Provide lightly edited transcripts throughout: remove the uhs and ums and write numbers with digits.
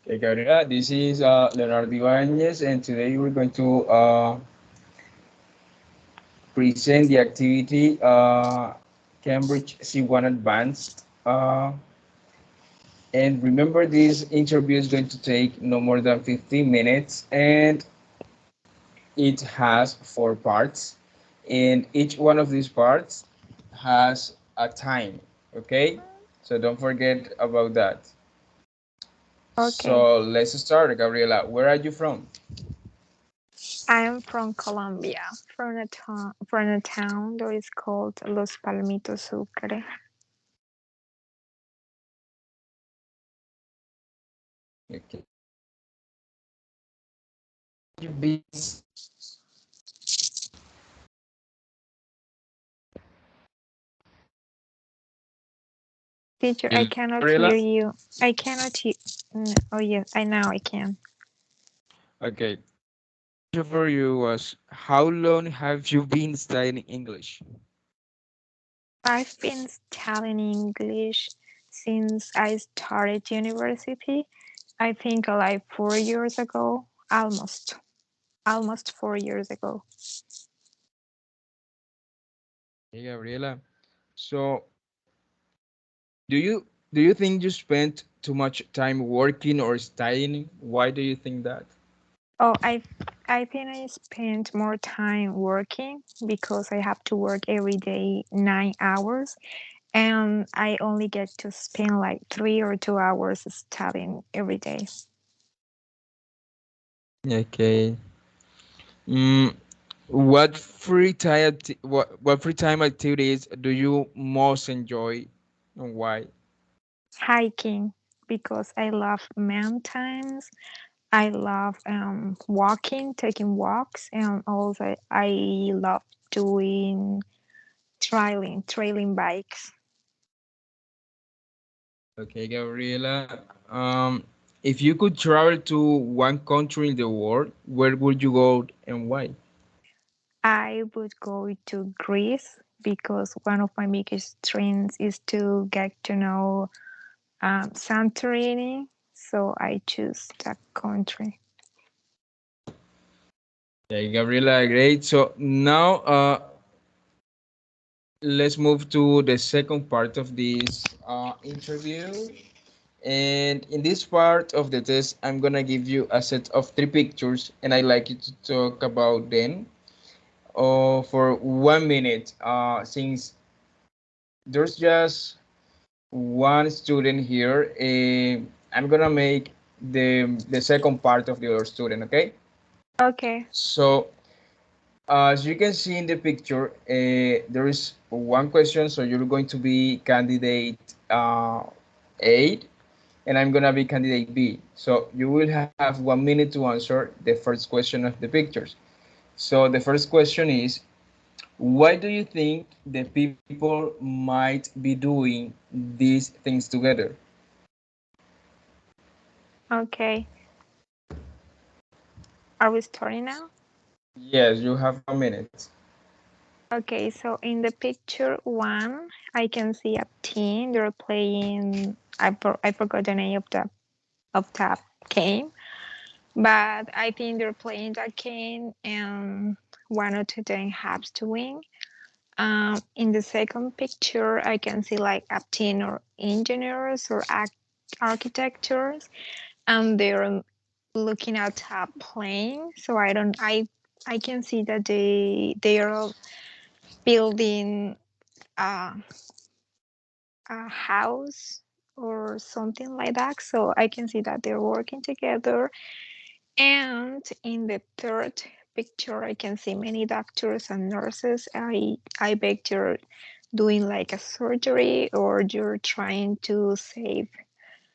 Okay, Gabriela, this is Leonardo Ibanez, and today we're going to present the activity Cambridge C1 Advanced. And remember, this interview is going to take no more than 15 minutes, and it has 4 parts. And each one of these parts has a time, okay? So don't forget about that. Okay, So let's start, Gabriela. Where are you from? I'm from Colombia, from a town that is called Los Palmitos Sucre. Okay. You've been Teacher, I cannot Gabriela? hear you. I cannot hear. Oh yes, I now I can. Okay. Question for you was, how long have you been studying English? I've been studying English since I started university. I think like 4 years ago, almost 4 years ago. Hey, Gabriela. So, do you do you think you spent too much time working or studying? Why do you think that? Oh, I think I spent more time working because I have to work every day 9 hours, and I only get to spend like 3 or 2 hours studying every day. Okay. Mm, what free time activities do you most enjoy and why? Hiking because I love mountains. I love walking, taking walks, and also I love doing trailing bikes. Okay, Gabriela. If you could travel to one country in the world, where would you go and why? I would go to Greece because one of my biggest dreams is to get to know Santorini. So I choose that country. Okay, Gabriela, great. So now let's move to the second part of this interview. And in this part of the test, I'm gonna give you a set of 3 pictures, and I'd like you to talk about them for 1 minute. Since there's just one student here, I'm gonna make the second part of the other student. Okay. Okay. So as you can see in the picture, there is one question, so you're going to be candidate A, and I'm gonna be candidate B. So you will have 1 minute to answer the first question of the pictures. So the first question is, why do you think the people might be doing these things together? Okay. Are we starting now? Yes, you have 1 minute. Okay. So in the picture one, I can see a team. They're playing. I forgot the name of that game, but I think they're playing that game, and one or two them have to win. In the second picture, I can see like a team or engineers or architectures, and they're looking at a plane. So I can see that they are building a, a house or something like that. So I can see that they're working together. And in the third picture, I can see many doctors and nurses. I bet you're doing like a surgery or you're trying to save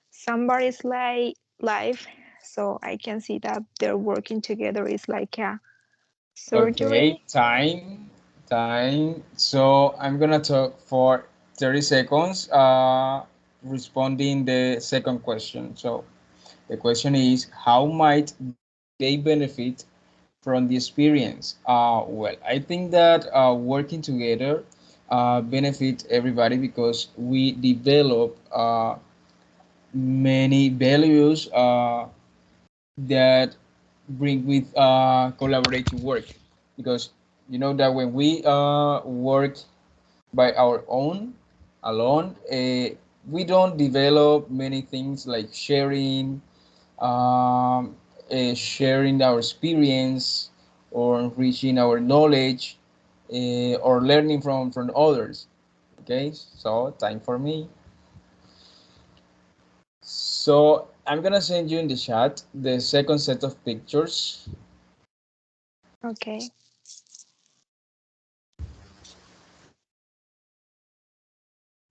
somebody's life. So I can see that they're working together is like a Okay, surgery. time. So I'm gonna talk for 30 seconds, responding the second question. So the question is, how might they benefit from the experience? Well, I think that working together benefit everybody because we develop many values that bring with collaborative work, because you know that when we work by our own alone, we don't develop many things like um, sharing our experience or enriching our knowledge, or learning from others. Okay, so time for me. So I'm gonna send you in the chat the second set of pictures. Okay.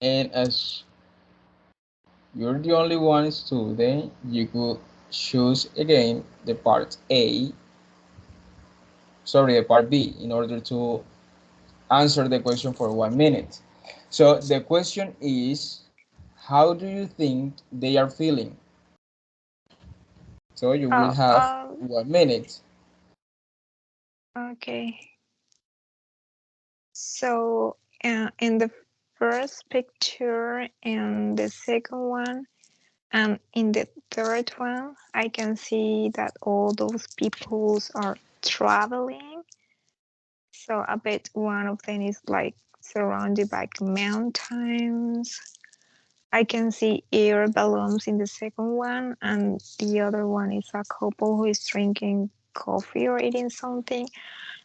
And as you're the only one student, you could choose again the part A, sorry, the part B, in order to answer the question for 1 minute. So the question is, how do you think they are feeling? So you will Oh, have 1 minute. okay. So in the first picture and the second one and in the third one, I can see that all those peoples are traveling. So I bet one of them is like surrounded by mountains. I can see air balloons in the second one, and the other one is a couple who is drinking coffee or eating something.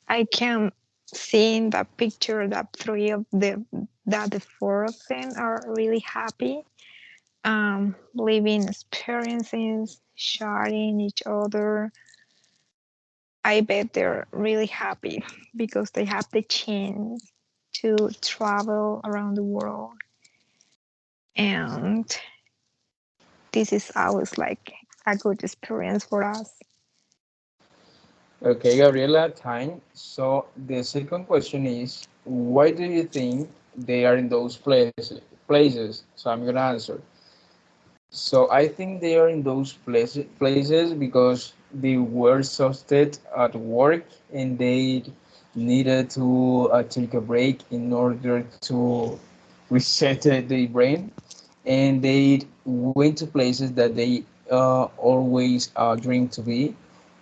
I can see in that picture that the four of them are really happy, living experiences, sharing each other. I bet they're really happy because they have the chance to travel around the world, and this is always like a good experience for us. Okay, Gabriela, time. So the second question is, why do you think they are in those places? So I'm gonna answer. So I think they are in those places because they were exhausted at work and they needed to take a break in order to reset their brain, and they went to places that they always dream to be.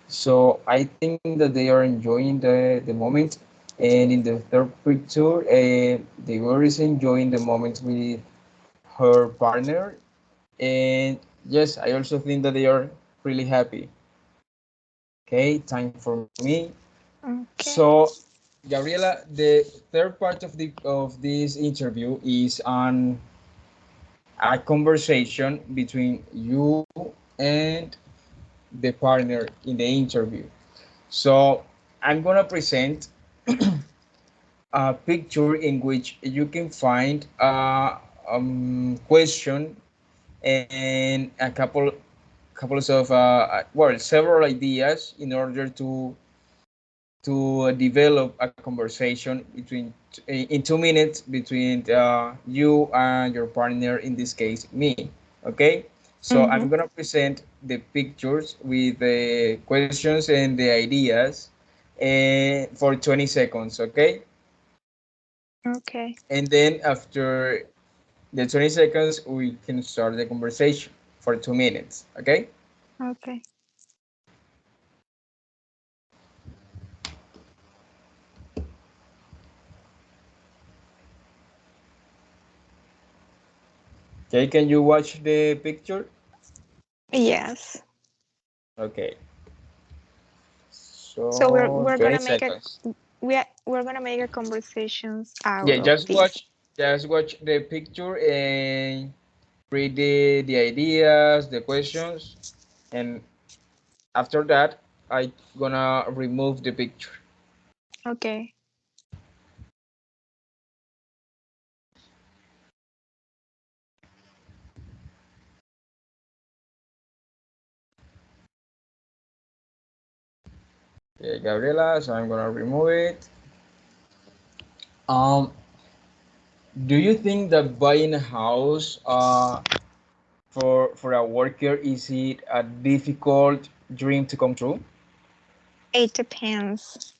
So I think that they are enjoying the moment. And in the third picture, they were enjoying the moment with her partner. And yes, I also think that they are really happy. Okay, time for me. So, Okay. Gabriela, the third part of this interview is on a conversation between you and the partner in the interview. So, I'm gonna present a picture in which you can find a question and a couple of well, several ideas in order to develop a conversation between in 2 minutes between you and your partner, in this case me. Okay, so Mm-hmm. I'm gonna present the pictures with the questions and the ideas for 20 seconds. Okay, Okay. and then after the 20 seconds we can start the conversation for 2 minutes. Okay. Okay. Okay, can you watch the picture? Yes. Okay, So we're so we're 20 gonna make a seconds. we're gonna make a conversations out Yeah, of this. just watch the picture and read the ideas, the questions, and after that, I gonna remove the picture. Okay. Okay, Gabriela, so I'm gonna remove it. Um, do you think that buying a house for a worker, is it a difficult dream to come true? It depends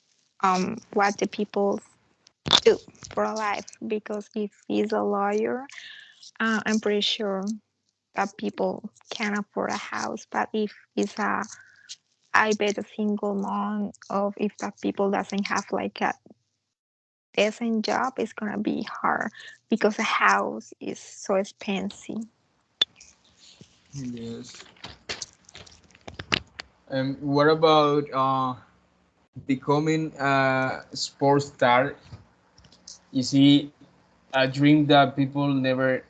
what the people do for a life because if he's a lawyer, I'm pretty sure that people can afford a house, but if it's a, I bet a single mom of if that people doesn't have like a decent job, it's gonna be hard because a house is so expensive. Yes. And what about becoming a sports star? Is it a dream that people never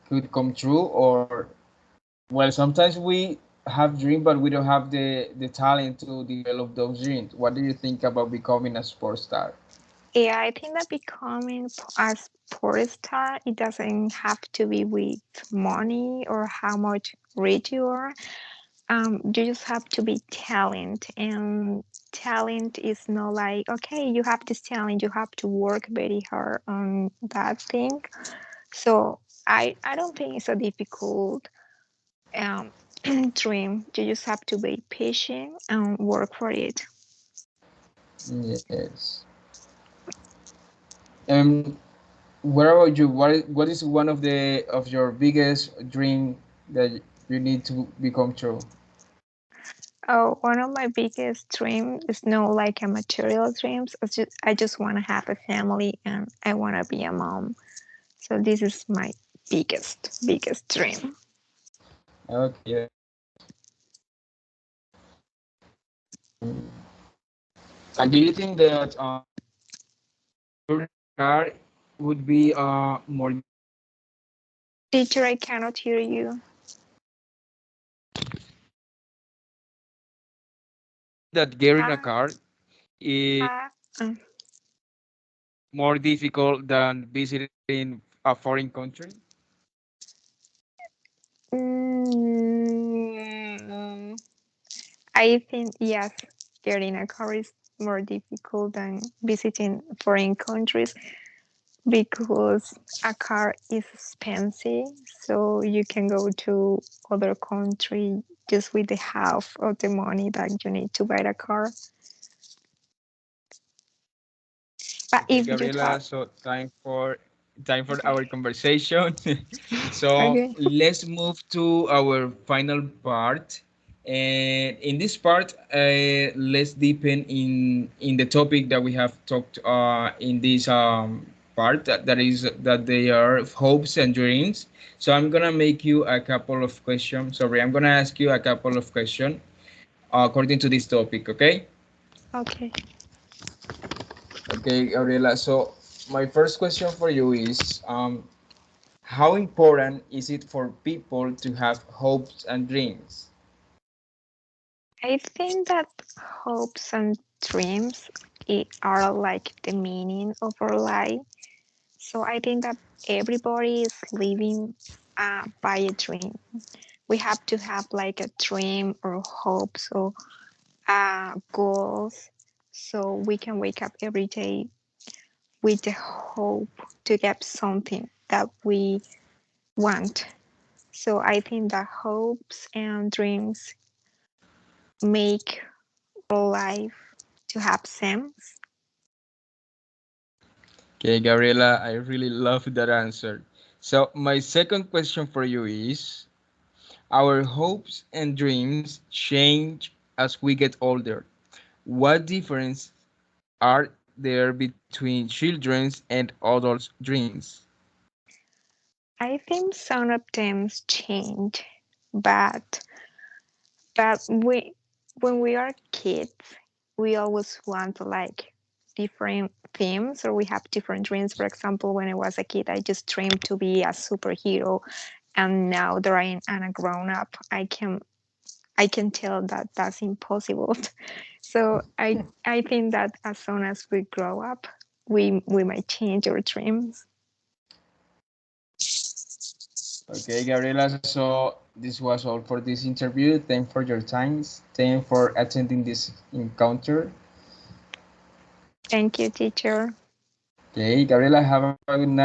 could come true, or well, sometimes we have dreams, but we don't have the talent to develop those dreams. What do you think about becoming a sports star? Yeah, I think that becoming a sports star, it doesn't have to be with money or how much rich you are. You just have to be talent, and talent is not like okay, you have this talent, you have to work very hard on that thing. So I don't think it's a difficult um, dream. You just have to be patient and work for it. Yes. And what about you? What is one of the of your biggest dream that you need to become true? Oh, one of my biggest dreams is no like a material dreams. I just want to have a family and I want to be a mom. So this is my biggest dream. Okay. And do you think that your car would be more Teacher, I cannot hear you. that getting a Ha car is ha. Uh, more difficult than visiting a foreign country? mm, I think yes, getting a car is more difficult than visiting foreign countries because a car is expensive. So you can go to other country just with the half of the money that you need to buy a car. But Okay, if you Gabriela, have so time for okay, our conversation. So okay, let's move to our final part. And in this part, let's deepen in the topic that we have talked in this part that is that they are hopes and dreams. So I'm gonna make you a couple of questions. Sorry, I'm gonna ask you a couple of questions according to this topic. Okay? okay. Okay, Gabriela. So my first question for you is, how important is it for people to have hopes and dreams? I think that hopes and dreams are like the meaning of our life. So I think that everybody is living by a dream. We have to have like a dream or hopes or goals so we can wake up every day with the hope to get something that we want. So I think that hopes and dreams make our life to have sense. Okay, Gabriela, I really love that answer. So my second question for you is, our hopes and dreams change as we get older. What difference are there between children's and adults' dreams? I think some of them change, but we when we are kids, we always want like different themes or we have different dreams. For example, when I was a kid, I just dreamed to be a superhero, and now that I'm a grown up, I can tell that that's impossible. So I think that as soon as we grow up, we might change our dreams. Okay, Gabriela, so this was all for this interview. Thanks for your time. Thanks for attending this encounter. Thank you, teacher. Okay, Gabriela, have a good night.